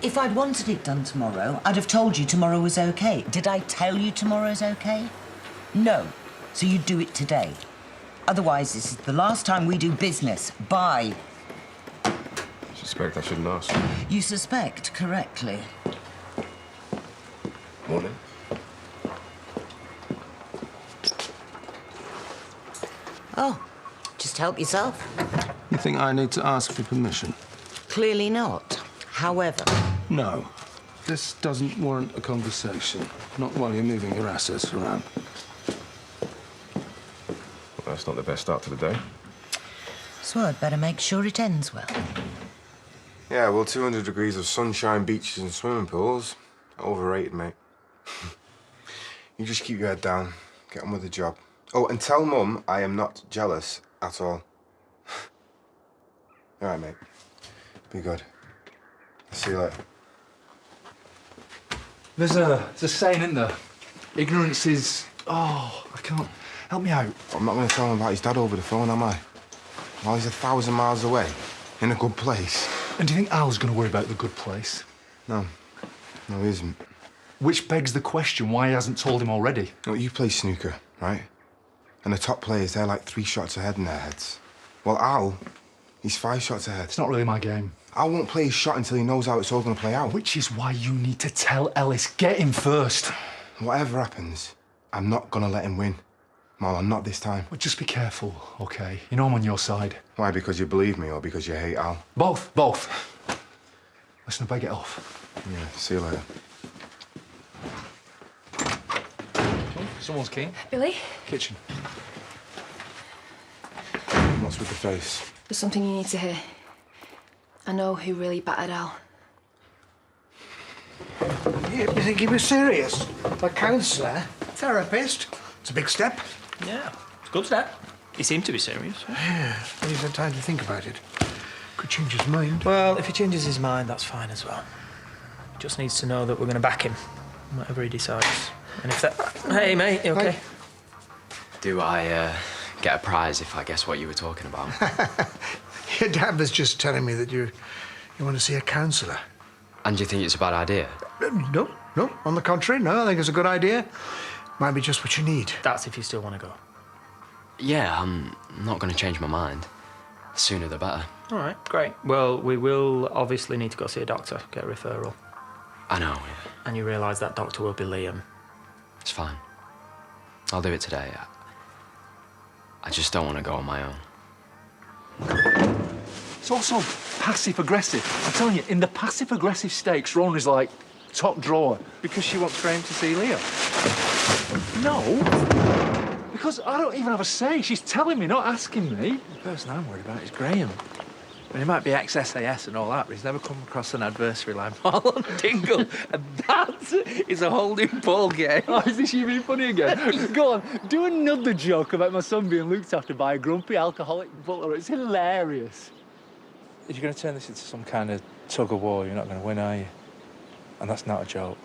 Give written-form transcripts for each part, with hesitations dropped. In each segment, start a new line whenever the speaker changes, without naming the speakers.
If I'd wanted it done tomorrow, I'd have told you tomorrow was okay. Did I tell you tomorrow's okay? No. So you do it today. Otherwise, this is the last time we do business. Bye.
I suspect I shouldn't ask.
You suspect correctly.
Morning.
Oh, just help yourself.
You think I need to ask for permission?
Clearly not. However...
No. This doesn't warrant a conversation. Not while you're moving your assets around.
Well, that's not the best start to the day.
So I'd better make sure it ends well.
Yeah, well, 200 degrees of sunshine, beaches and swimming pools. Overrated, mate. You just keep your head down. Get on with the job. Oh, and tell Mum I am not jealous at all. All right, mate. Be good. See you later.
There's a saying, isn't there? Ignorance is... Oh, I can't... Help me out.
I'm not going to tell him about his dad over the phone, am I? While he's 1,000 miles away, in a good place.
And do you think Al's going to worry about the good place?
No. No, he isn't.
Which begs the question why he hasn't told him already.
No, you play snooker, right? And the top players, they're like 3 shots ahead in their heads. Well, Al, he's 5 shots ahead.
It's not really my game.
Al won't play his shot until he knows how it's all going to play out.
Which is why you need to tell Ellis. Get him first.
Whatever happens, I'm not going to let him win. Marlon, not this time.
But just be careful, OK? You know I'm on your side.
Why, because you believe me or because you hate Al?
Both. Listen, I better get off.
Yeah, see you later.
Someone's keen.
Billy?
Kitchen.
What's with the face?
There's something you need to hear. I know who really battered Al.
You think he was serious? A counsellor? Therapist? It's a big step.
Yeah, it's a good step. He seemed to be serious.
Yeah, but he's had time to think about it. Could change his mind.
Well, if he changes his mind, that's fine as well. He just needs to know that we're going to back him, whatever he decides. And if that... Hey, mate, you OK?
Do I get a prize if I guess what you were talking about?
Your dad was just telling me that you want to see a counsellor.
And do you think it's a bad idea?
No. On the contrary, no, I think it's a good idea. Might be just what you need.
That's if you still want to go.
Yeah, I'm not going to change my mind. The sooner the better.
All right, great. Well, we will obviously need to go see a doctor, get a referral.
I know, yeah.
And you realise that doctor will be Liam.
It's fine. I'll do it today. I just don't want to go on my own.
It's also passive-aggressive. I'm telling you, in the passive-aggressive stakes, Rona's like top drawer.
Because she wants Graham to see Leo.
No. Because I don't even have a say. She's telling me, not asking me.
The person I'm worried about is Graham. I mean, he might be ex-SAS and all that, but he's never come across an adversary like Marlon Dingle. And that is a whole new ball game.
Oh, is this you being funny again? Go on, do another joke about my son being looked after by a grumpy alcoholic butler. It's hilarious.
If you're going to turn this into some kind of tug-of-war, you're not going to win, are you? And that's not a joke.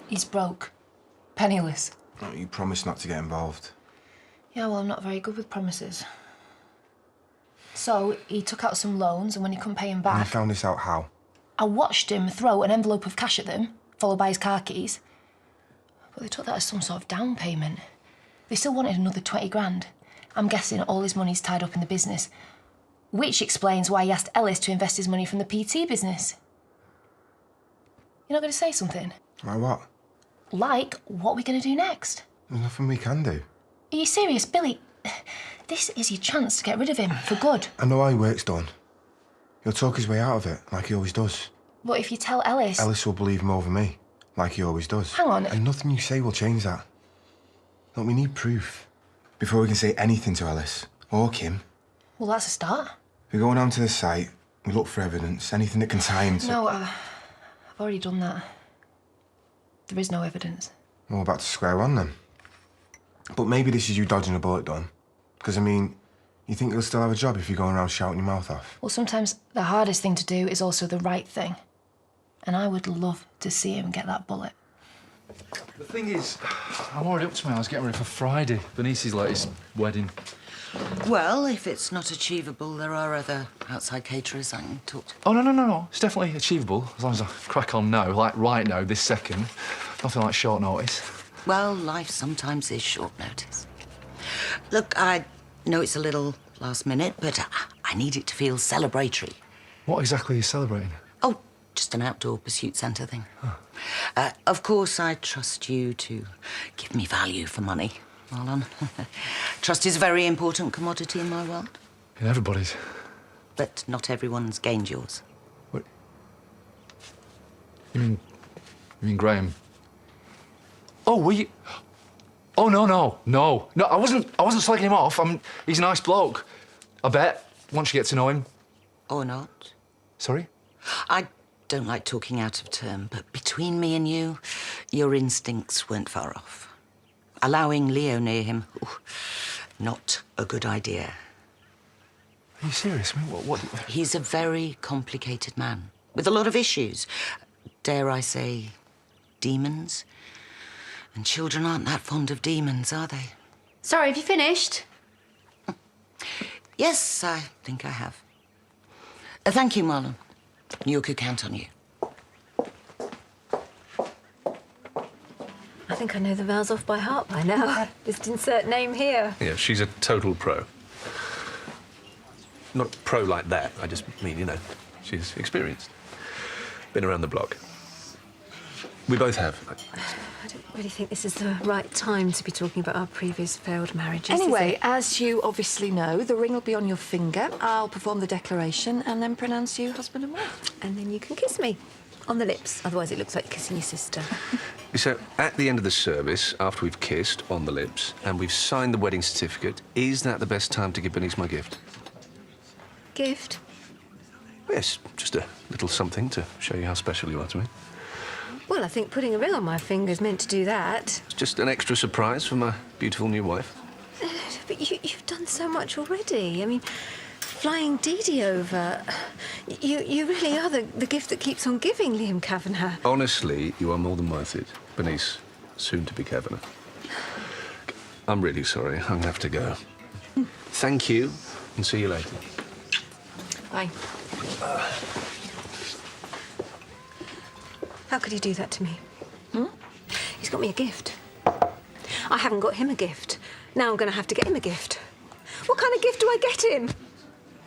He's broke. Penniless.
No, you promised not to get involved.
Yeah, well, I'm not very good with promises. So, he took out some loans, and when he couldn't pay him
And you
back...
found this out how?
I watched him throw an envelope of cash at them, followed by his car keys. But they took that as some sort of down payment. They still wanted another 20 grand. I'm guessing all his money's tied up in the business. Which explains why he asked Ellis to invest his money from the PT business. You're not going to say something?
Like what?
Like, what are we going to do next?
There's nothing we can do.
Are you serious, Billy? This is your chance to get rid of him for good.
I know how he works, Dawn. He'll talk his way out of it, like he always does.
But if you tell Ellis...
Ellis will believe him over me, like he always does.
Hang on.
And nothing you say will change that. Look, we need proof before we can say anything to Ellis or Kim.
Well, that's a start.
We go down to the site, we look for evidence, anything that can tie him to...
No, I've already done that. There is no evidence.
Well, we're back to square one, then. But maybe this is you dodging a bullet, Dawn. Because, I mean, you think you'll still have a job if you're going around shouting your mouth off?
Well, sometimes the hardest thing to do is also the right thing. And I would love to see him get that bullet.
The thing is, I'm already up to my house getting ready for Friday, Bernice's latest wedding.
Well, if it's not achievable, there are other outside caterers I can talk to.
Oh, no. It's definitely achievable, as long as I crack on now, like right now, this second. Nothing like short notice.
Well, life sometimes is short notice. Look, I know it's a little last minute, but I need it to feel celebratory.
What exactly are you celebrating?
Oh, just an outdoor pursuit centre thing. Of course, I trust you to give me value for money, Marlon. Trust is a very important commodity in my world.
In everybody's.
But not everyone's gained yours.
What? You mean Graham? Oh, were you? Oh, no. I wasn't slagging him off. He's a nice bloke. I bet, once you get to know him.
Or not.
Sorry?
I don't like talking out of turn, but between me and you, your instincts weren't far off. Allowing Leo near him, not a good idea.
Are you serious? I mean, what?
He's a very complicated man, with a lot of issues. Dare I say, demons? And children aren't that fond of demons, are they?
Sorry, have you finished?
Yes, I think I have. Thank you, Marlon. You could count on you.
I think I know the vowels off by heart by now. Just insert name here.
Yeah, she's a total pro. Not pro like that, I just mean, you know, she's experienced. Been around the block. We both have.
I don't really think this is the right time to be talking about our previous failed marriages. is
Anyway,
it?
as you obviously know, the ring will be on your finger. I'll perform the declaration and then pronounce you husband and wife.
And then you can kiss me on the lips. Otherwise, it looks like kissing your sister.
So, at the end of the service, after we've kissed on the lips and we've signed the wedding certificate, is that the best time to give Bernice my gift?
Gift?
Yes, just a little something to show you how special you are to me.
Well, I think putting a ring on my finger is meant to do that.
It's just an extra surprise for my beautiful new wife.
But you've done so much already. I mean, flying Dee Dee over. You really are the gift that keeps on giving, Liam Kavanagh.
Honestly, you are more than worth it. Bernice, soon to be Kavanagh. I'm really sorry. I'm going to have to go. Thank you, and see you later.
Bye. How could he do that to me? He's got me a gift. I haven't got him a gift. Now I'm going to have to get him a gift. What kind of gift do I get him?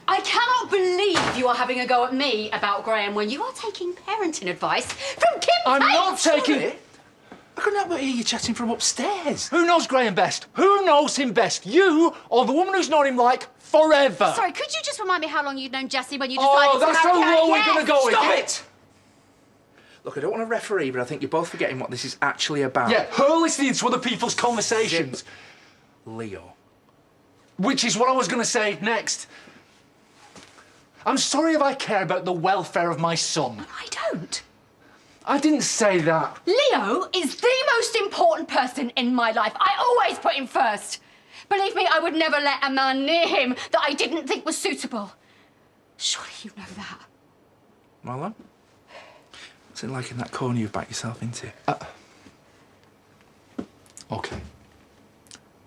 I cannot believe you are having a go at me about Graham when you are taking parenting advice from Kim
I'm
Tate.
not taking...
Sorry? I couldn't help but hear you chatting from upstairs. Who knows Graham best? Who knows him best? You or the woman who's known him, like, forever?
Sorry, could you just remind me how long you'd known Jessie when you decided
Oh, that's
to marry
how
her?
low we're
Yes.
going to go with
Stop
it.
it!
Look, I don't want to referee, but I think you're both forgetting what this is actually about.
Yeah, her listening to other people's conversations.
Leo.
Which is what I was going to say next. I'm sorry if I care about the welfare of my son.
I don't.
I didn't say that.
Leo is the most important person in my life. I always put him first. Believe me, I would never let a man near him that I didn't think was suitable. Surely you know that.
Marlon? What's it like in that corner you've backed yourself into?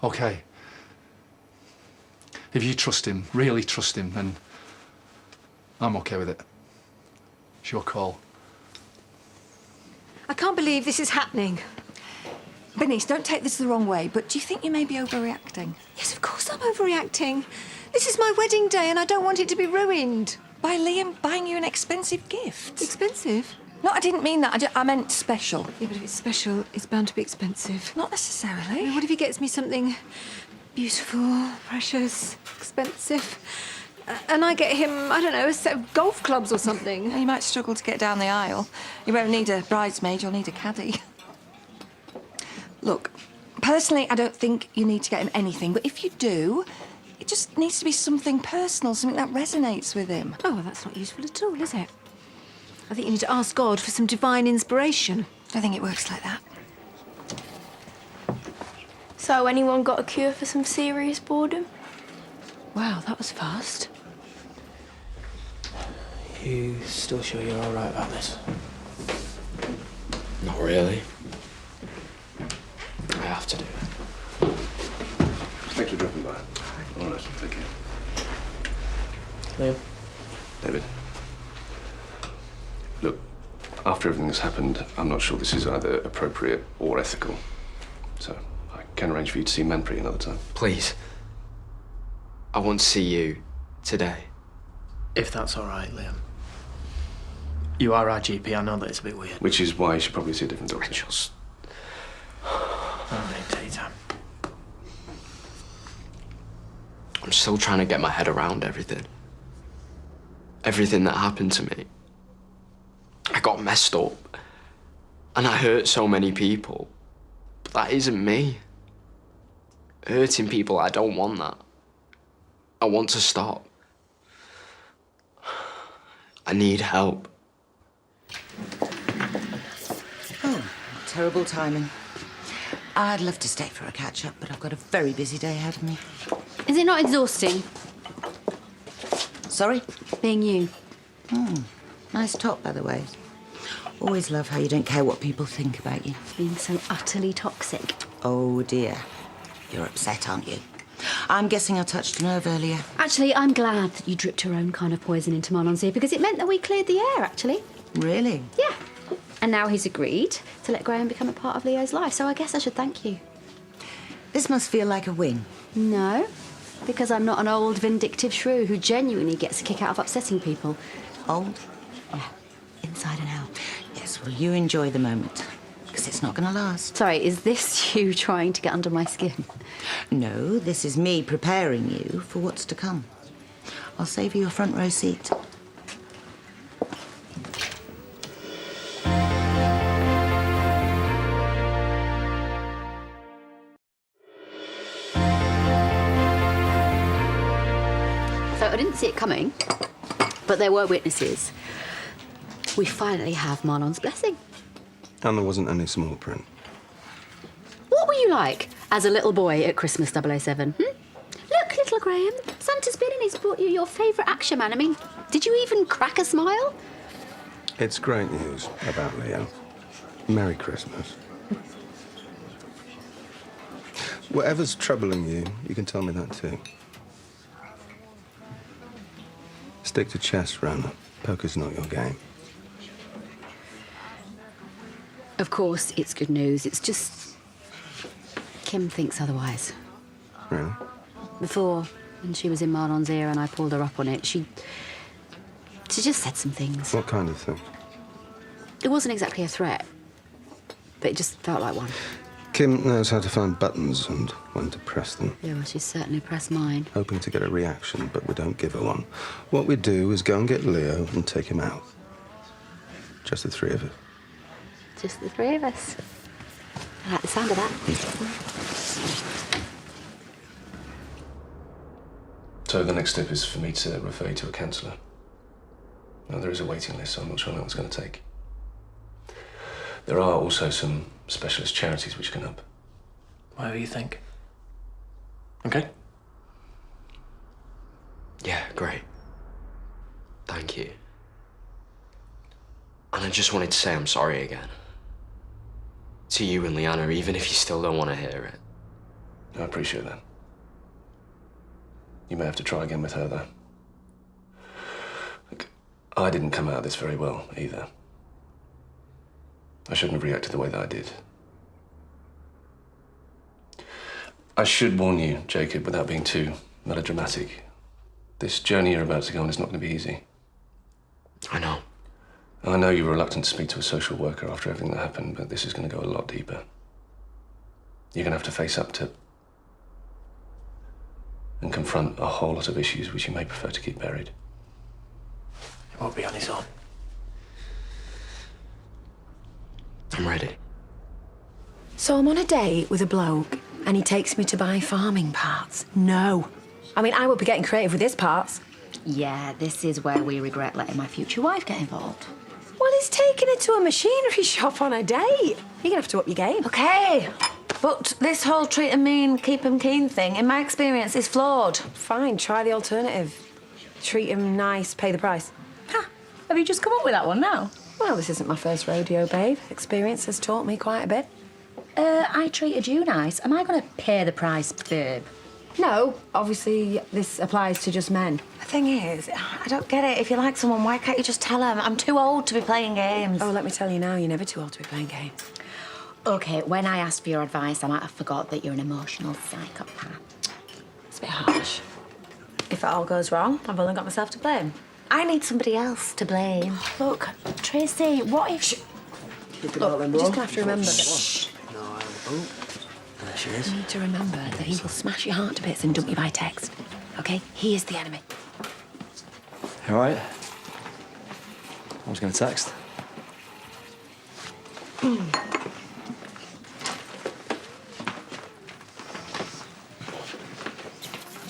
Okay. If you trust him, really trust him, then I'm okay with it. It's your call.
I can't believe this is happening.
Bernice, don't take this the wrong way, but do you think you may be overreacting?
Yes, of course I'm overreacting. This is my wedding day and I don't want it to be ruined.
By Liam buying you an expensive gift.
Expensive?
No, I didn't mean that. I meant special.
Yeah, but if it's special, it's bound to be expensive.
Not necessarily.
I mean, what if he gets me something beautiful, precious, expensive, and I get him, I don't know, a set of golf clubs or something?
You might struggle to get down the aisle. You won't need a bridesmaid, you'll need a caddie. Look, personally, I don't think you need to get him anything, but if you do, it just needs to be something personal, something that resonates with him.
Oh, well, that's not useful at all, is it? I think you need to ask God for some divine inspiration.
I think it works like that.
So, anyone got a cure for some serious boredom?
Wow, that was fast.
You still sure you're all right about this?
Not really. I have to do it.
Thanks for dropping by. All right. after everything that's happened, I'm not sure this is either appropriate or ethical. So I can arrange for you to see Manpreet another time.
Please. I want to see you today.
If that's all right, Liam. You are our GP. I know that it's a bit weird.
Which is why you should probably see a different doctor.
Just...
All right, take your time.
I'm still trying to get my head around everything. Everything that happened to me. I got messed up. And I hurt so many people. But that isn't me. Hurting people, I don't want that. I want to stop. I need help.
Oh, terrible timing. I'd love to stay for a catch-up, but I've got a very busy day ahead of me.
Is it not exhausting,
Sorry?
being you?
Nice top, by the way. Always love how you don't care what people think about you.
Being so utterly toxic.
Oh, dear. You're upset, aren't you? I'm guessing I touched a nerve earlier.
Actually, I'm glad that you dripped your own kind of poison into Marlon's ear because it meant that we cleared the air, actually.
Really?
Yeah. And now he's agreed to let Graham become a part of Leo's life, so I guess I should thank you.
This must feel like a win.
No, because I'm not an old, vindictive shrew who genuinely gets a kick out of upsetting people.
Old?
Yeah, inside and out.
Yes, well, you enjoy the moment, because it's not going to last.
Sorry, is this you trying to get under my skin?
No, this is me preparing you for what's to come. I'll save you a front row seat.
So I didn't see it coming, but there were witnesses. We finally have Marlon's blessing.
And there wasn't any small print.
What were you like as a little boy at Christmas 007? Look, little Graham, Santa's been and he's brought you your favourite action man. I mean, did you even crack a smile?
It's great news about Leo. Merry Christmas. Whatever's troubling you, you can tell me that too. Stick to chess, Rana. Poker's not your game.
Of course, it's good news. It's just... Kim thinks otherwise.
Really?
Before, when she was in Marlon's ear and I pulled her up on it, she just said some things.
What kind of thing?
It wasn't exactly a threat, but it just felt like one.
Kim knows how to find buttons and when to press them.
Yeah, well, she's certainly pressed mine.
Hoping to get a reaction, but we don't give her one. What we do is go and get Leo and take him out. Just the three of us.
Just the three of us. I like the sound of that.
So the next step is for me to refer you to a counsellor. Now, there is a waiting list, so I'm not sure how long it's going to take. There are also some specialist charities which can help.
Whatever you think. Okay?
Yeah, great. Thank you. And I just wanted to say I'm sorry again. To you and Leanna, even if you still don't want to hear it.
I appreciate that. You may have to try again with her, though. Look, I didn't come out of this very well, either. I shouldn't have reacted the way that I did. I should warn you, Jacob, without being too melodramatic. This journey you're about to go on is not going to be easy.
I know.
I know you're reluctant to speak to a social worker after everything that happened, but this is going to go a lot deeper. You're going to have to face up to and confront a whole lot of issues which you may prefer to keep buried.
He won't be on his own.
I'm ready.
So I'm on a date with a bloke and he takes me to buy farming parts. No. I mean, I would be getting creative with his parts.
Yeah, this is where we regret letting my future wife get involved.
Well, he's taking her to a machinery shop on a date. You're gonna have to up your game.
Okay, but this whole treat 'em mean, keep 'em keen thing, in my experience, is flawed.
Fine, try the alternative. Treat him nice, pay the price.
Have you just come up with that one now?
Well, this isn't my first rodeo, babe. Experience has taught me quite a bit.
I treated you nice. Am I going to pay the price, babe?
No, obviously this applies to just men.
The thing is, I don't get it. If you like someone, why can't you just tell them? I'm too old to be playing games.
Oh, let me tell you now, you're never too old to be playing games.
OK, when I asked for your advice, I might have forgot that you're an emotional psychopath.
It's a bit harsh. If it all goes wrong, I've only got myself to blame.
I need somebody else to blame. Look, Tracy, what if...
Look, you're just gonna have to remember that...
Shh.
No, oh, there she is. You need to remember that he will smash your heart to bits and dump you by text. OK? He is the enemy.
You all right? I was going to text.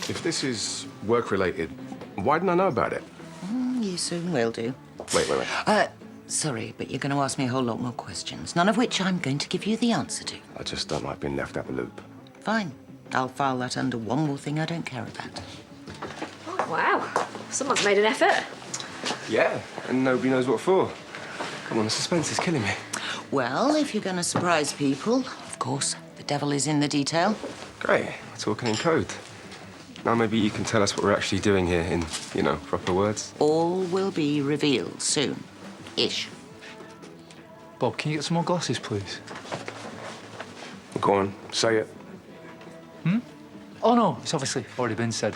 If this is work-related, why didn't I know about it?
You soon will do.
Wait.
Sorry, but you're going to ask me a whole lot more questions, none of which I'm going to give you the answer to.
I just don't like being left out the loop.
Fine. I'll file that under one more thing I don't care about.
Oh, wow. Someone's made an effort.
Yeah, and nobody knows what for. Come on, the suspense is killing me.
Well, if you're going to surprise people, of course, the devil is in the detail.
Great, we're talking in code. Now maybe you can tell us what we're actually doing here in, you know, proper words.
All will be revealed soon. Ish.
Bob, can you get some more glasses, please?
Go on, say it.
Oh, no, it's obviously already been said.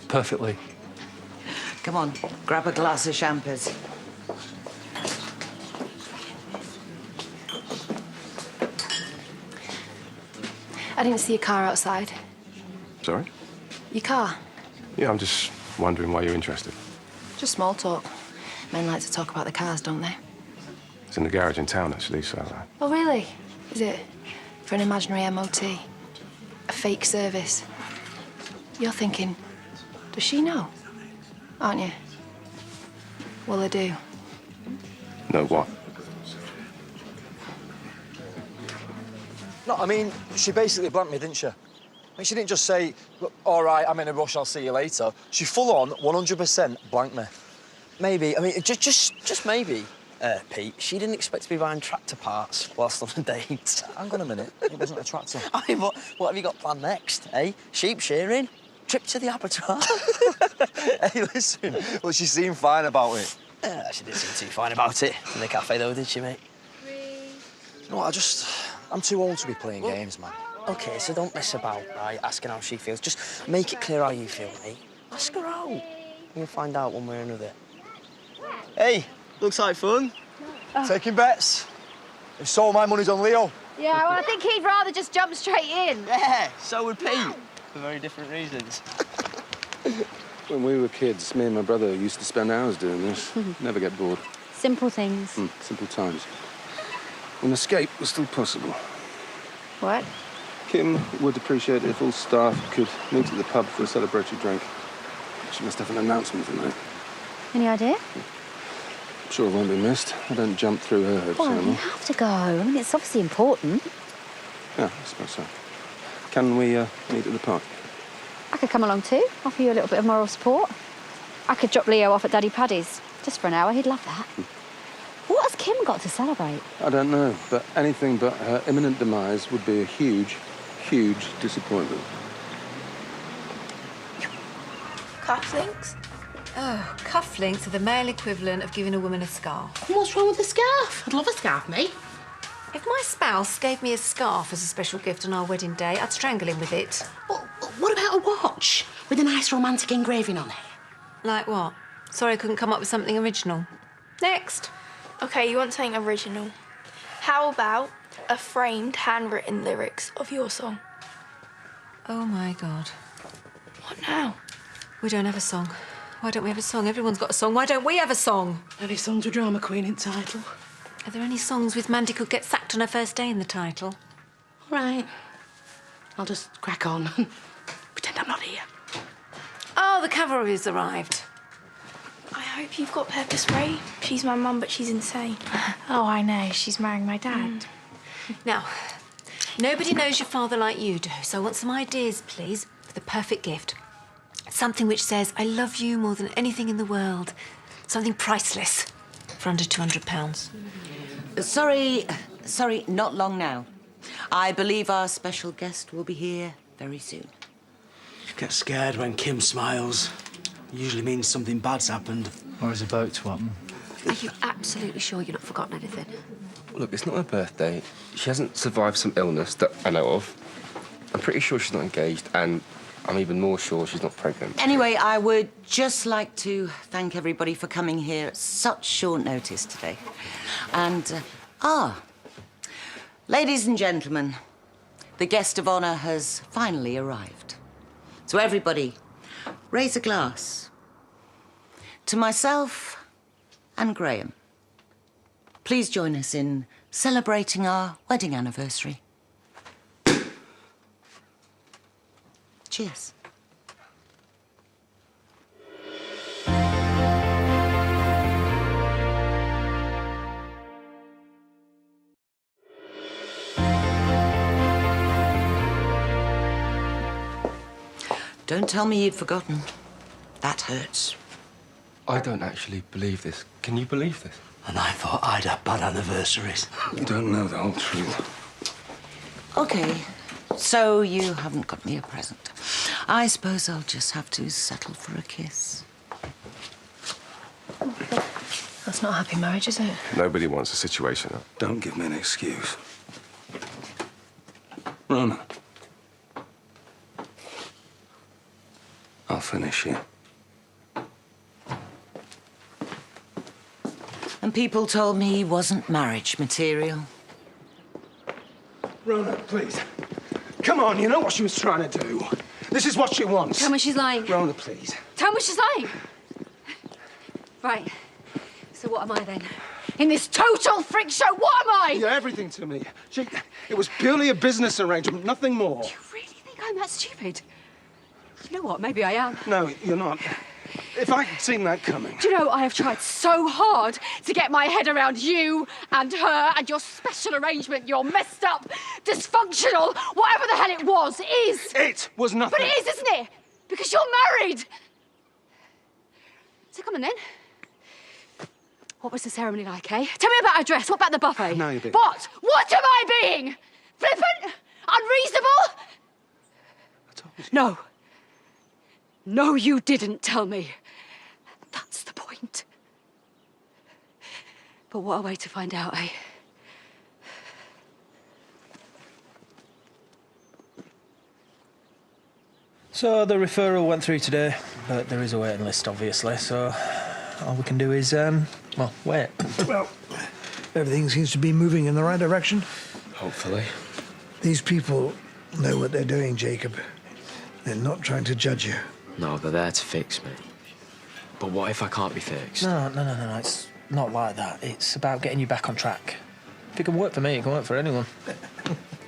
Perfectly.
Come on, grab a glass of champers.
I didn't see your car outside.
Sorry?
Your car?
Yeah, I'm just wondering why you're interested.
Just small talk. Men like to talk about the cars, don't they?
It's in the garage in town, actually, so...
Oh, really? Is it for an imaginary MOT? A fake service? You're thinking, does she know? Aren't you? Well, I do.
Know what?
No, I mean, she basically blanked me, didn't she? I mean, she didn't just say, "Look, all right, I'm in a rush, I'll see you later." She full-on, 100% blanked me.
Maybe, I mean, just maybe, Pete, she didn't expect to be buying tractor parts whilst on a date.
Hang on a minute, it wasn't a tractor.
I mean, what have you got planned next, eh? Sheep shearing? Trip to the abattoir?
Hey, listen, well, she seemed fine about it.
She didn't seem too fine about it in the cafe, though, did she, mate?
You know what, I'm too old to be playing games, man.
OK, so don't mess about, right, asking how she feels. Just make it clear how you feel, mate. Ask her out. We'll find out one way or another.
Hey, looks like fun. Taking bets. If so, my money's on Leo.
Yeah, well, I think he'd rather just jump straight in.
Yeah, so would Pete, for very different reasons.
When we were kids, me and my brother used to spend hours doing this. Never get bored.
Simple things.
Simple times. An escape was still possible.
What?
Kim would appreciate it if all staff could meet at the pub for a celebratory drink. She must have an announcement tonight.
Any idea?
I'm sure it won't be missed. I don't jump through her hoops
Well, you
anymore.
have to go. I mean, it's obviously important.
Yeah, I suppose so. Can we meet at the park?
I could come along too, offer you a little bit of moral support. I could drop Leo off at Daddy Paddy's, just for an hour. He'd love that. What has Kim got to celebrate?
I don't know, but anything but her imminent demise would be a huge, huge disappointment.
Cufflinks? Oh, cufflinks are the male equivalent of giving a woman a scarf.
What's wrong with the scarf? I'd love a scarf, mate.
If my spouse gave me a scarf as a special gift on our wedding day, I'd strangle him with it.
Well, what about a watch with a nice romantic engraving on it?
Like what? Sorry I couldn't come up with something original. Next.
OK, you want something original. How about a framed, handwritten lyrics of your song?
Oh, my God.
What now?
We don't have a song. Why don't we have a song? Everyone's got a song. Why don't we have a song?
Any songs with drama queen in title?
Are there any songs with Mandy could get sacked on her first day in the title?
All right. I'll just crack on and pretend I'm not here.
Oh, the cavalry's arrived.
I hope you've got pepper spray. She's my mum, but she's insane. Oh, I know. She's marrying my dad.
Now, nobody knows your father like you do, so I want some ideas, please, for the perfect gift. Something which says, I love you more than anything in the world. Something priceless for under £200.
Sorry, not long now. I believe our special guest will be here very soon.
Get scared when Kim smiles. Usually means something bad's happened.
Or is about to happen.
Are you absolutely sure you've not forgotten anything?
Look, it's not her birthday. She hasn't survived some illness that I know of. I'm pretty sure she's not engaged, and I'm even more sure she's not pregnant.
Anyway, I would just like to thank everybody for coming here at such short notice today. And, ladies and gentlemen, the guest of honour has finally arrived. So everybody, raise a glass to myself and Graham. Please join us in celebrating our wedding anniversary. Cheers. Don't tell me you'd forgotten. That hurts.
I don't actually believe this. Can you believe this?
And I thought I'd have bad anniversaries.
You don't know the whole truth.
Okay, so you haven't got me a present. I suppose I'll just have to settle for a kiss.
That's not a happy marriage, is it?
Nobody wants a situation.
Don't give me an excuse. Rona. I'll finish you.
And people told me he wasn't marriage material.
Rona, please. Come on, you know what she was trying to do. This is what she wants.
Tell me she's lying.
Rona, please.
Tell me she's lying. Right. So what am I then? In this total freak show, what am I?
You're everything to me. It was purely a business arrangement, nothing more.
Do you really think I'm that stupid? You know what? Maybe I am.
No, you're not. If I had seen that coming.
Do you know, I have tried so hard to get my head around you and her and your special arrangement, your messed up, dysfunctional, whatever the hell it was,
It was nothing.
But it is, isn't it? Because you're married. So come on then. What was the ceremony like, eh? Tell me about our dress. What about the buffet?
No, you didn't.
What? What am I being? Flippant? Unreasonable?
I told you.
No. No, you didn't tell me. That's the point. But what a way to find out, eh?
So the referral went through today, but there is a waiting list, obviously, so all we can do is, well, wait.
Well, everything seems to be moving in the right direction.
Hopefully.
These people know what they're doing, Jacob. They're not trying to judge you.
No, they're there to fix me. But what if I can't be fixed?
No, it's not like that. It's about getting you back on track. If it can work for me, it can work for anyone.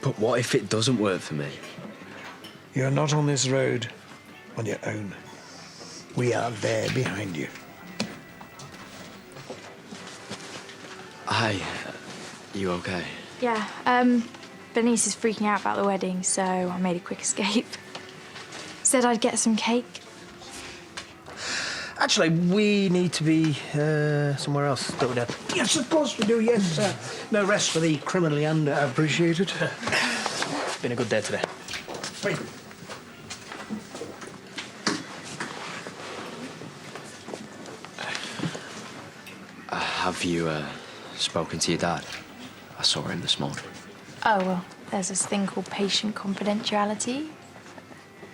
But what if it doesn't work for me?
You're not on this road on your own. We are there behind you.
Hi. You okay?
Yeah, Bernice is freaking out about the wedding, so I made a quick escape. Said I'd get some cake.
Actually, we need to be somewhere else, don't we, Dad?
Yes, of course we do, yes. No rest for the criminally underappreciated.
Been a good day today.
Wait.
Have you spoken to your dad? I saw him this morning.
Oh, well, there's this thing called patient confidentiality.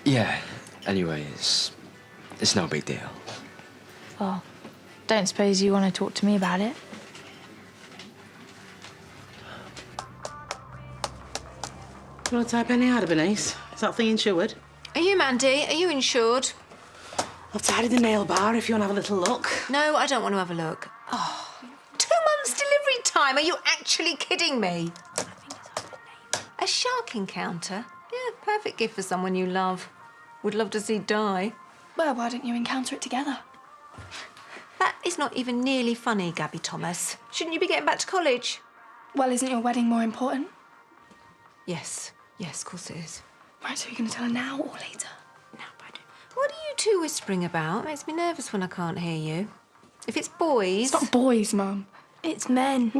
Yeah. Anyway, it's no big deal.
Well, don't suppose you want to talk to me about it?
Do you want to type any harder, Bernice? Is that thing insured?
Are you, Mandy? Are you insured?
I've tidied the nail bar if you want to have a little look.
No, I don't want to have a look. Oh, 2 months delivery time. Are you actually kidding me? A shark encounter? Yeah, perfect gift for someone you love. Would love to see die.
Well, why don't you encounter it together?
That is not even nearly funny, Gabby Thomas. Shouldn't you be getting back to college?
Well, isn't your wedding more important?
Yes, of course it is.
Right, so you're going to tell her now or later?
What are you two whispering about? Makes me nervous when I can't hear you. If it's boys...
It's not boys, Mum. It's men.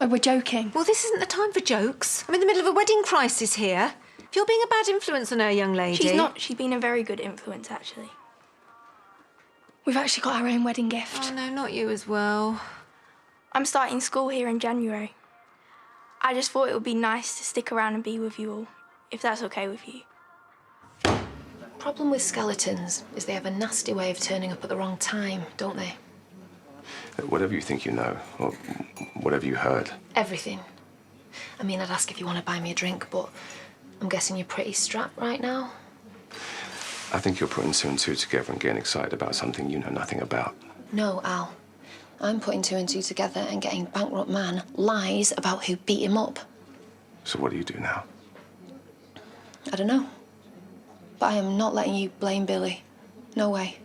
Oh, we're joking.
Well, this isn't the time for jokes. I'm in the middle of a wedding crisis here. If you're being a bad influence on her, young lady...
She's not. She's been a very good influence, actually. We've actually got our own wedding gift.
Oh, no, not you as well.
I'm starting school here in January. I just thought it would be nice to stick around and be with you all, if that's okay with you.
Problem with skeletons is they have a nasty way of turning up at the wrong time, don't they?
Whatever you think you know, or whatever you heard.
Everything. I mean, I'd ask if you want to buy me a drink, but I'm guessing you're pretty strapped right now.
I think you're putting two and two together and getting excited about something you know nothing about.
No, Al. I'm putting two and two together and getting bankrupt man lies about who beat him up.
So what do you do now?
I don't know. But I am not letting you blame Billy. No way.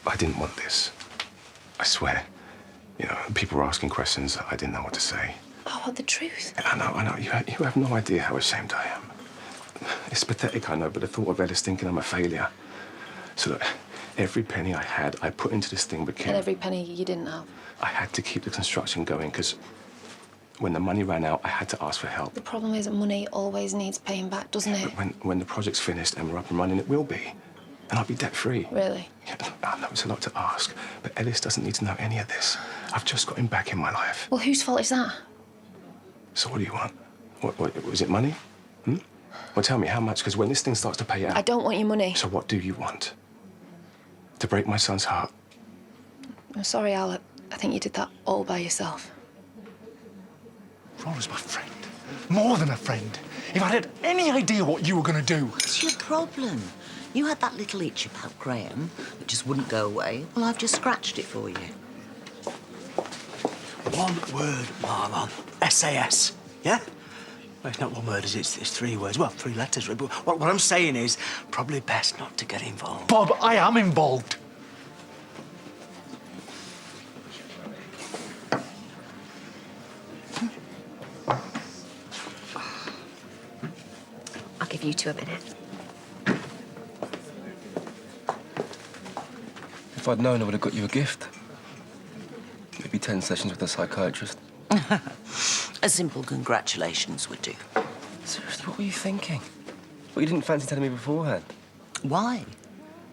I didn't want this. I swear. You know, people were asking questions. I didn't know what to say.
I want the truth.
I know. You have no idea how ashamed I am. It's pathetic, I know, but the thought of Ellis thinking I'm a failure. So that every penny I had, I put into this thing became...
And every penny you didn't have.
I had to keep the construction going, because when the money ran out, I had to ask for help.
The problem is that money always needs paying back, doesn't it?
But when the project's finished and we're up and running, it will be. And I'll be debt-free.
Really?
Yeah, I know it's a lot to ask, but Ellis doesn't need to know any of this. I've just got him back in my life.
Well, whose fault is that?
So what do you want? What was it money? Well, tell me how much, because when this thing starts to pay out...
I don't want your money.
So what do you want? To break my son's heart?
I'm sorry, Al. I think you did that all by yourself.
Laura's my friend. More than a friend. If I'd had any idea what you were going to do...
What's your problem? You had that little itch about Graham that just wouldn't go away. Well, I've just scratched it for you.
One word, Marlon. SAS, yeah? Well, it's not one word, is it? It's three words. Well, three letters, really. But what I'm saying is probably best not to get involved.
Bob, I am involved.
I'll give you two a minute.
If I'd known, I would have got you a gift. Maybe 10 sessions with a psychiatrist.
A simple congratulations would do.
Seriously, what were you thinking? Well, you didn't fancy telling me beforehand.
Why?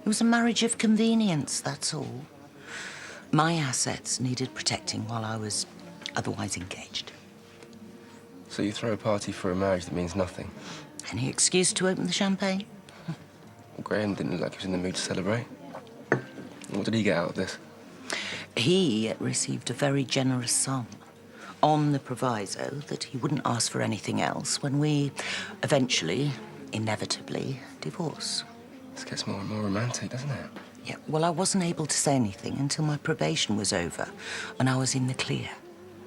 It was a marriage of convenience, that's all. My assets needed protecting while I was otherwise engaged.
So you throw a party for a marriage that means nothing?
Any excuse to open the champagne?
Well, Graham didn't look like he was in the mood to celebrate. What did he get out of this?
He received a very generous sum on the proviso that he wouldn't ask for anything else when we eventually, inevitably, divorce.
This gets more and more romantic, doesn't it?
Yeah, well, I wasn't able to say anything until my probation was over and I was in the clear.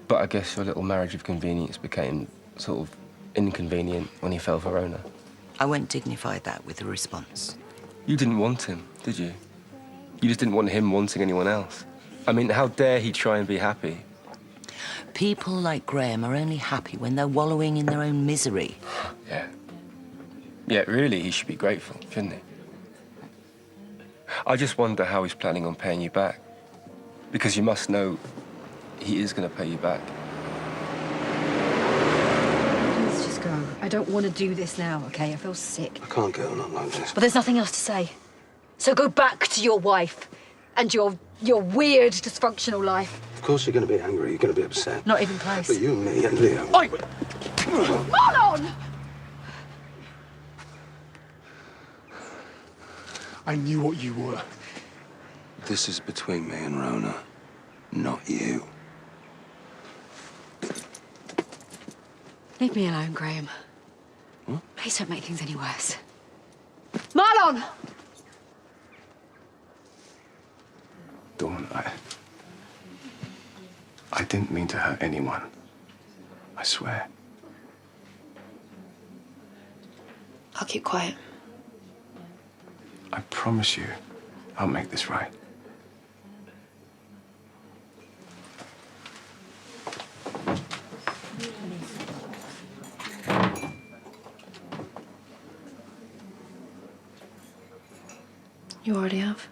But I guess your little marriage of convenience became sort of inconvenient when he fell for Rona.
I won't dignify that with a response.
You didn't want him, did you? You just didn't want him wanting anyone else. I mean, how dare he try and be happy?
People like Graham are only happy when they're wallowing in their own misery.
Yeah. Yeah, really, he should be grateful, shouldn't he? I just wonder how he's planning on paying you back. Because you must know he is going to pay you back.
Let's just go. I don't want to do this now, OK? I feel sick.
I can't go on like this.
But there's nothing else to say. So go back to your wife and your weird, dysfunctional life.
Of course you're going to be angry, you're going to be upset.
Not even close.
But you, me, and Leo...
Oi! Marlon!
I knew what you were.
This is between me and Rona, not you.
Leave me alone, Graham. Please don't make things any worse. Marlon!
Dawn, I didn't mean to hurt anyone. I swear.
I'll keep quiet.
I promise you, I'll make this right.
You already have.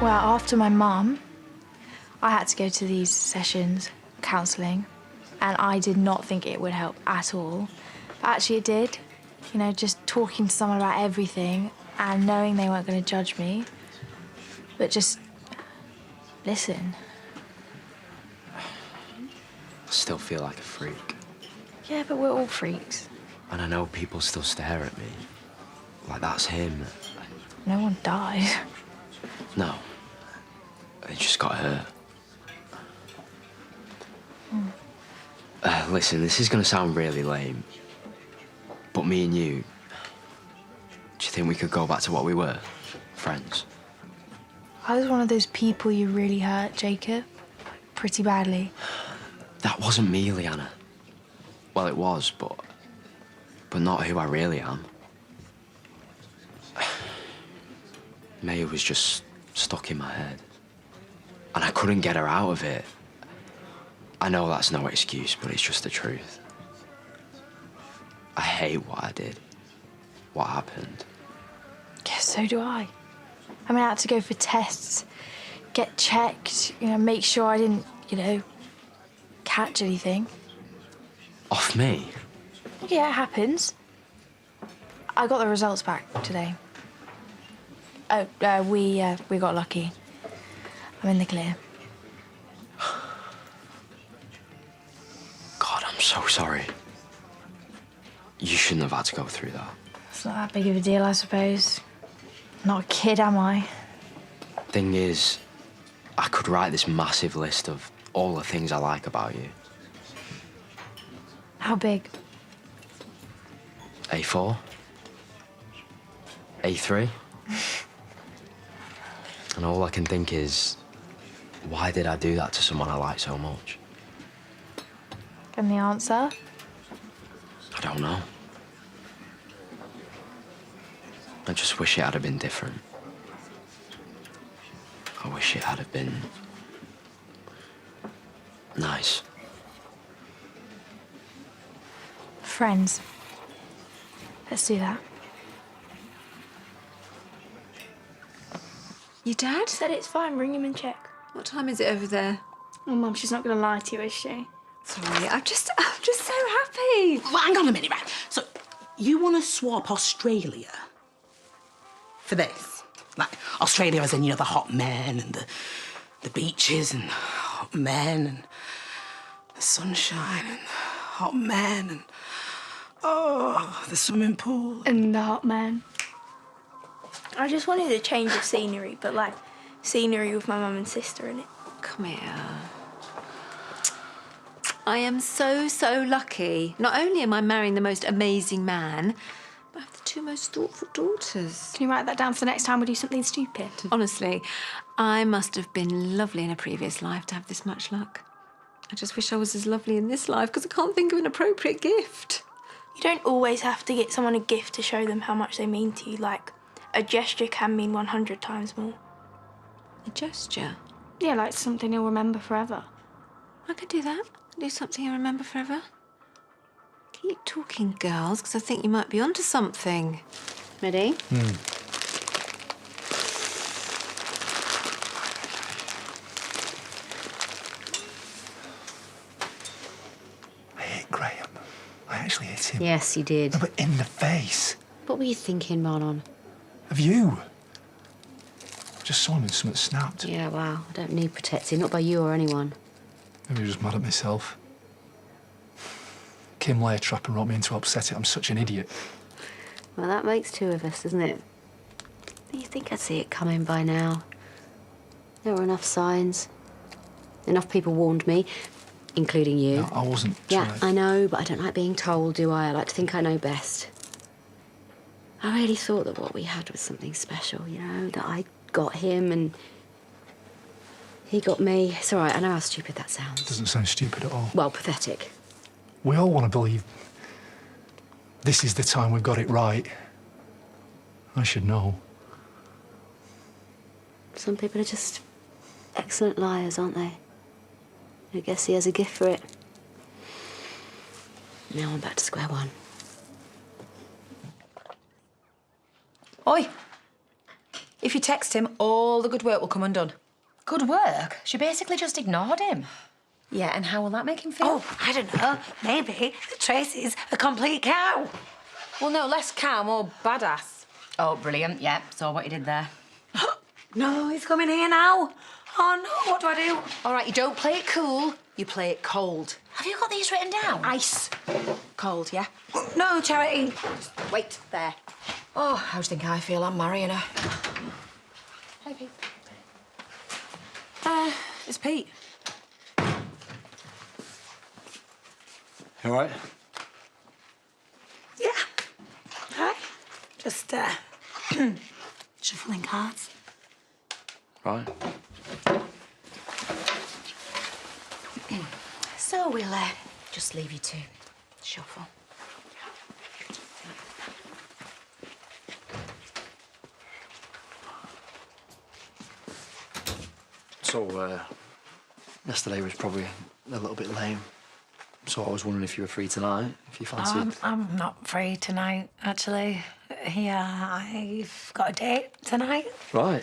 Well, after my mum, I had to go to these sessions, counselling, and I did not think it would help at all. But actually it did. You know, just talking to someone about everything and knowing they weren't going to judge me, but just listen.
I still feel like a freak.
Yeah, but we're all freaks.
And I know people still stare at me. Like that's him.
No one died.
No. They just got hurt. Listen, this is gonna sound really lame. But me and you, do you think we could go back to what we were? Friends?
I was one of those people you really hurt, Jacob. Pretty badly.
That wasn't me, Leanna. Well, it was, but not who I really am. May was just stuck in my head. And I couldn't get her out of it. I know that's no excuse, but it's just the truth. I hate what I did. What happened.
Yeah, so do I. I mean, I had to go for tests, get checked, you know, make sure I didn't, you know, catch anything.
Off me?
Yeah, it happens. I got the results back today. Oh, we got lucky. I'm in the clear.
God, I'm so sorry. You shouldn't have had to go through that.
It's not that big of a deal, I suppose. Not a kid, am I?
Thing is, I could write this massive list of all the things I like about you.
How big?
A4? A3? And all I can think is, why did I do that to someone I like so much?
And the answer?
I don't know. I just wish it had been different. I wish it had been nice.
Friends. Let's do that.
Your dad?
Said it's fine, bring him and check.
What time is it over there?
Oh, Mum, she's not going to lie to you, is she?
Sorry, I'm just so happy.
Well, hang on a minute, right? So, you want to swap Australia for this? Like, Australia as in, you know, the hot men and the beaches and hot men and the sunshine and hot men and, oh, the swimming pool.
And the hot man. I just wanted a change of scenery, but, like, scenery with my mum and sister in it.
Come here. I am so lucky. Not only am I marrying the most amazing man, but I have the two most thoughtful daughters.
Can you write that down for the next time we do something stupid?
Honestly, I must have been lovely in a previous life to have this much luck. I just wish I was as lovely in this life because I can't think of an appropriate gift.
You don't always have to get someone a gift to show them how much they mean to you. Like, a gesture can mean 100 times more.
A gesture?
Yeah, like something you'll remember forever.
I could do that. Do something I remember forever. Keep talking, girls, because I think you might be onto something.
Ready?
I hit Graham. I actually hit him.
Yes, you did.
No, but in the face.
What were you thinking, Marlon?
Of you. Just saw him and something snapped.
Yeah, well, I don't need protecting, not by you or anyone.
Maybe I'm just mad at myself. Kim lay a trap and wrote me in to upset it. I'm such an idiot.
Well, that makes two of us, doesn't it? Do you think I'd see it coming by now? There were enough signs. Enough people warned me, including you.
No, I wasn't
Yeah,
trying to...
I know, but I don't like being told, do I? I like to think I know best. I really thought that what we had was something special, you know, that I got him and he got me. It's all right, I know how stupid that sounds.
Doesn't sound stupid at all.
Well, pathetic.
We all want to believe this is the time we've got it right. I should know.
Some people are just excellent liars, aren't they? I guess he has a gift for it. Now I'm back to square one.
Oi!
If you text him, all the good work will come undone.
Good work? She basically just ignored him.
Yeah, and how will that make him feel?
Oh, I don't know. Maybe Tracy's a complete cow.
Well, no, less cow, more badass.
Oh, brilliant. Yeah, saw what you did there.
No, he's coming here now. Oh, no, what do I do?
All right, you don't play it cool, you play it cold.
Have you got these written down?
Ice. Cold, yeah?
No, Charity.
Wait, there.
Oh, how do you think I feel? I'm marrying her.
Hey, Pete. It's Pete.
You all right?
Yeah. Hi. Just, shuffling cards.
Right.
So we'll just leave you to shuffle.
So, yesterday was probably a little bit lame. So I was wondering if you were free tonight, if you fancied...
I'm not free tonight, actually. Yeah, I've got a date tonight.
Right.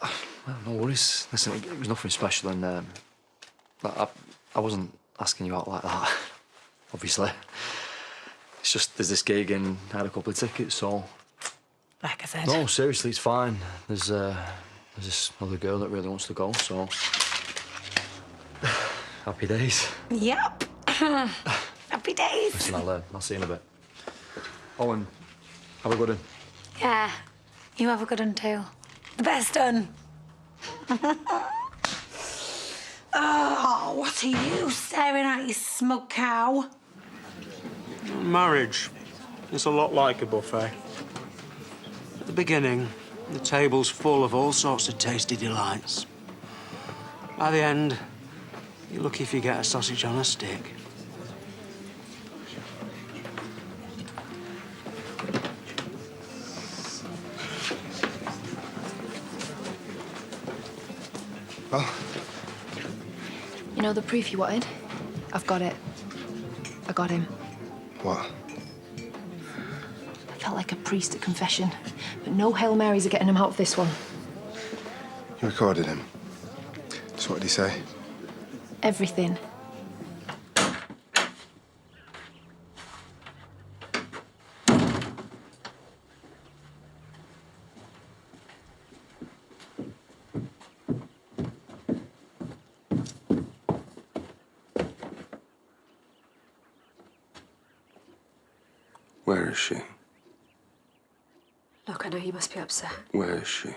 Well, no worries. Listen, it was nothing special, and I wasn't asking you out like that, obviously. It's just there's this gig and I had a couple of tickets, so...
Like I said.
No, seriously, it's fine. There's this other girl that really wants to go, so... Happy days.
Yep. Happy days.
Listen, I'll see you in a bit. Owen, have a good one.
Yeah, you have a good one too. The best one. Oh, what are you staring at, you smug cow?
Marriage. It's a lot like a buffet. At the beginning, the table's full of all sorts of tasty delights. By the end, you're lucky if you get a sausage on a stick.
Well,
You know the proof you wanted? I've got it. I got him.
what?
I felt like a priest at confession. But no Hail Marys are getting him out of this one.
You recorded him. So what did he say?
Everything.
Where is she?
Look, I know you must be upset.
Where is she?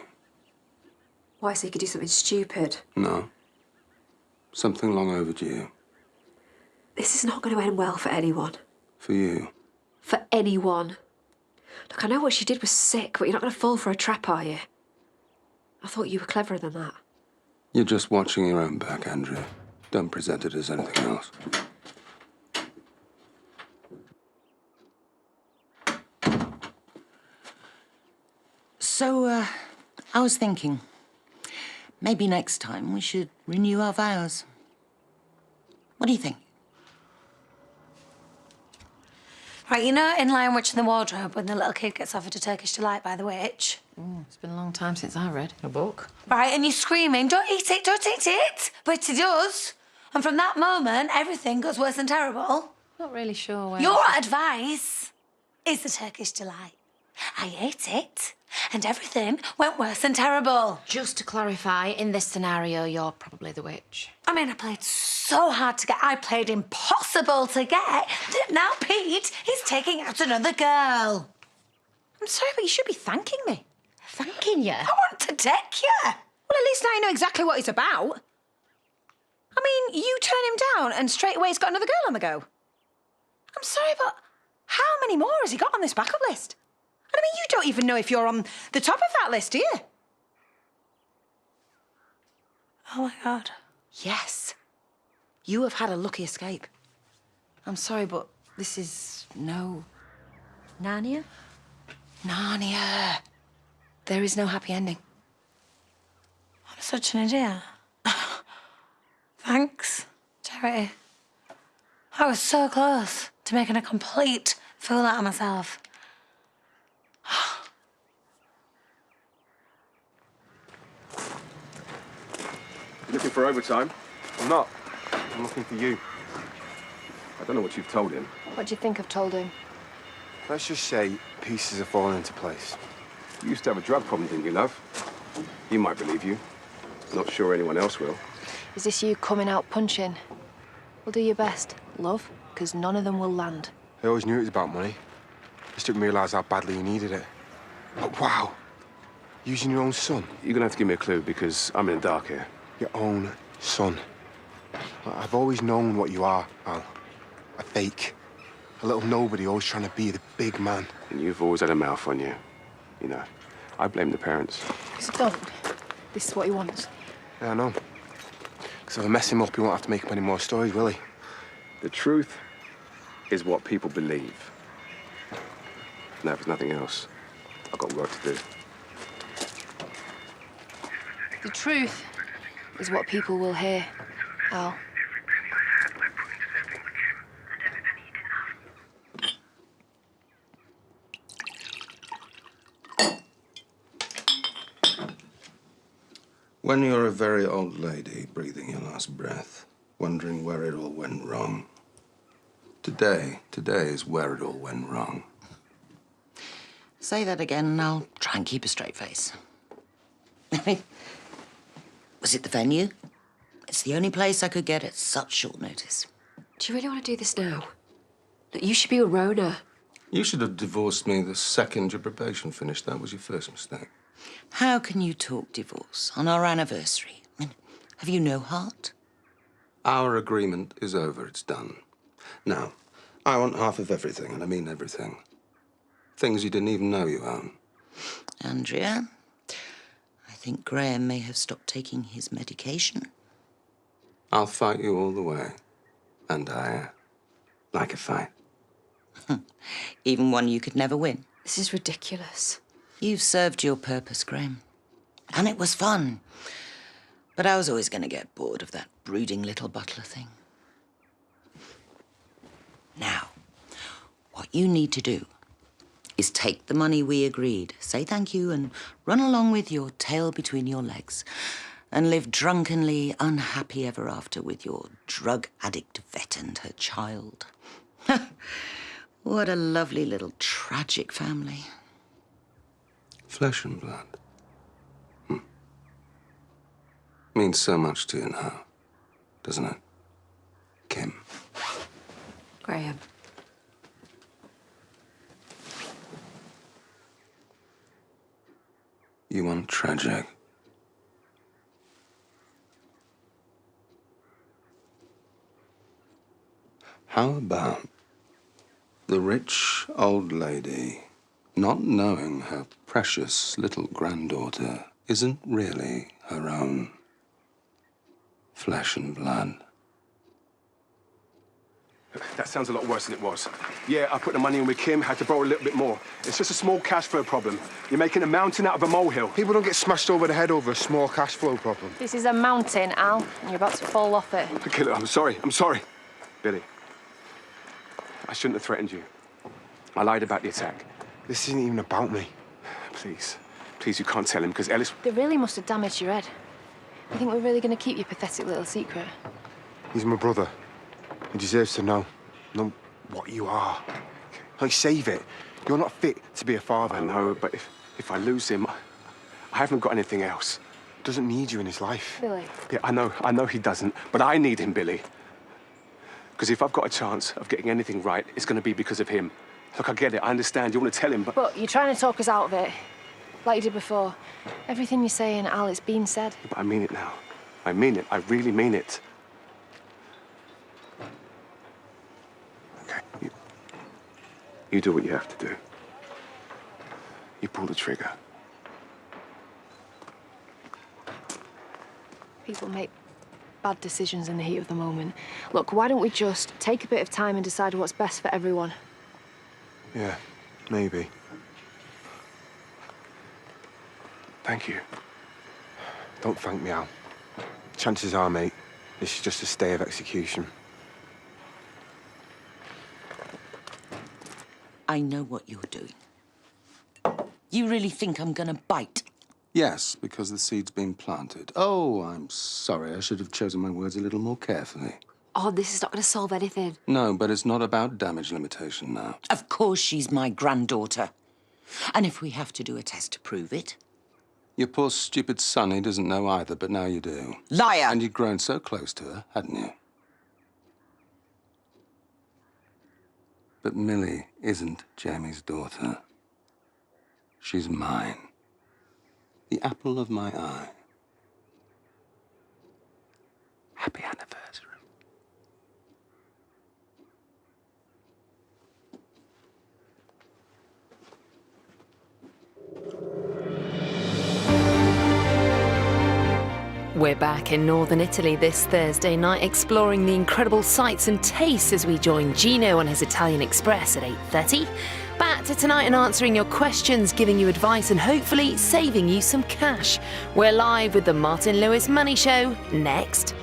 Why, so you could do something stupid?
No. Something long overdue.
This is not going to end well for anyone.
For you.
For anyone. Look, I know what she did was sick, but you're not going to fall for a trap, are you? I thought you were cleverer than that.
You're just watching your own back, Andrew. Don't present it as anything else.
So, I was thinking, maybe next time we should renew our vows. What do you think?
Right, you know in Lion Witch in the Wardrobe when the little kid gets offered a Turkish delight by the witch?
It's been a long time since I read a book.
Right, and you're screaming, don't eat it, don't eat it! But he does. And from that moment, everything goes worse than terrible.
Not really sure where...
Your advice is the Turkish delight. I ate it, and everything went worse than terrible.
Just to clarify, in this scenario, you're probably the witch.
I mean, I played so hard to get. I played impossible to get. That now Pete is taking out another girl.
I'm sorry, but you should be thanking me.
Thanking you?
I want to deck you.
Well, at least now you know exactly what it's about. I mean, you turn him down and straight away he's got another girl on the go. I'm sorry, but how many more has he got on this backup list? And I mean, you don't even know if you're on the top of that list, do you?
Oh, my God.
Yes. You have had a lucky escape. I'm sorry, but this is no...
Narnia?
Narnia. There is no happy ending.
I'm such an idiot. Thanks, Charity. I was so close to making a complete fool out of myself.
for overtime.
I'm not. I'm looking for you.
I don't know what you've told him.
What do you think I've told him?
Let's just say pieces are falling into place.
You used to have a drug problem, didn't you, love? He might believe you. Not sure anyone else will.
Is this you coming out punching? Well, do your best, love, because none of them will land.
I always knew it was about money. Just didn't realise how badly you needed it. But wow, using your own son.
You're gonna have to give me a clue because I'm in the dark here.
Your own son. I've always known what you are, Al. A fake. A little nobody always trying to be the big man.
And you've always had a mouth on you. You know, I blame the parents.
So don't. This is what he wants.
Yeah, I know. Because if I mess him up, he won't have to make up any more stories, will he?
The truth is what people believe. Now, if there's nothing else, I've got work to do.
The truth is what people will hear, Al.
When you're a very old lady, breathing your last breath, wondering where it all went wrong. Today is where it all went wrong.
Say that again and I'll try and keep a straight face. I mean, was it the venue? It's the only place I could get at such short notice.
Do you really want to do this now? Look, you should be a Rona.
You should have divorced me the second your probation finished. That was your first mistake.
How can you talk divorce on our anniversary? I mean, have you no heart?
Our agreement is over. It's done. Now, I want half of everything, and I mean everything. Things you didn't even know you own.
Andrea, I think Graham may have stopped taking his medication.
I'll fight you all the way. And I like a fight.
Even one you could never win.
This is ridiculous.
You've served your purpose, Graham. And it was fun. But I was always going to get bored of that brooding little butler thing. Now, what you need to do is take the money we agreed, say thank you, and run along with your tail between your legs and live drunkenly unhappy ever after with your drug addict vet and her child. What a lovely little tragic family.
Flesh and blood. Means so much to you now, doesn't it, Kim?
Graham.
You want tragic? How about the rich old lady not knowing her precious little granddaughter isn't really her own flesh and blood?
That sounds a lot worse than it was. Yeah, I put the money in with Kim, had to borrow a little bit more. It's just a small cash flow problem. You're making a mountain out of a molehill.
People don't get smashed over the head over a small cash flow problem.
This is a mountain, Al, and you're about to fall off it.
Okay, look, I'm sorry. Billy, I shouldn't have threatened you. I lied about the attack.
This isn't even about me.
Please, you can't tell him, because Ellis...
They really must have damaged your head. You think we're really going to keep your pathetic little secret?
He's my brother. He deserves to know what you are. Like, save it. You're not fit to be a father.
I know, but if I lose him, I haven't got anything else.
Doesn't need you in his life.
Billy.
Yeah, I know he doesn't, but I need him, Billy. Because if I've got a chance of getting anything right, it's going to be because of him. Look, I get it, I understand, you want to tell him, but...
But you're trying to talk us out of it, like you did before. Everything you're saying, Al, it's been said.
But I mean it now. I mean it, I really mean it. Okay, you do what you have to do. You pull the trigger.
People make bad decisions in the heat of the moment. Look, why don't we just take a bit of time and decide what's best for everyone?
Yeah, maybe.
Thank you.
Don't thank me, Al. Chances are, mate, this is just a stay of execution.
I know what you're doing. You really think I'm gonna bite?
Yes, because the seed's been planted. Oh, I'm sorry. I should have chosen my words a little more carefully.
Oh, this is not going to solve anything.
No, but it's not about damage limitation now.
Of course she's my granddaughter. And if we have to do a test to prove it...
Your poor stupid Sonny doesn't know either, but now you do.
Liar!
And you'd grown so close to her, hadn't you? But Millie isn't Jamie's daughter. She's mine. The apple of my eye. Happy anniversary.
We're back in northern Italy this Thursday night, exploring the incredible sights and tastes as we join Gino on his Italian Express at 8:30. Back to tonight and answering your questions, giving you advice and hopefully saving you some cash. We're live with the Martin Lewis Money Show next.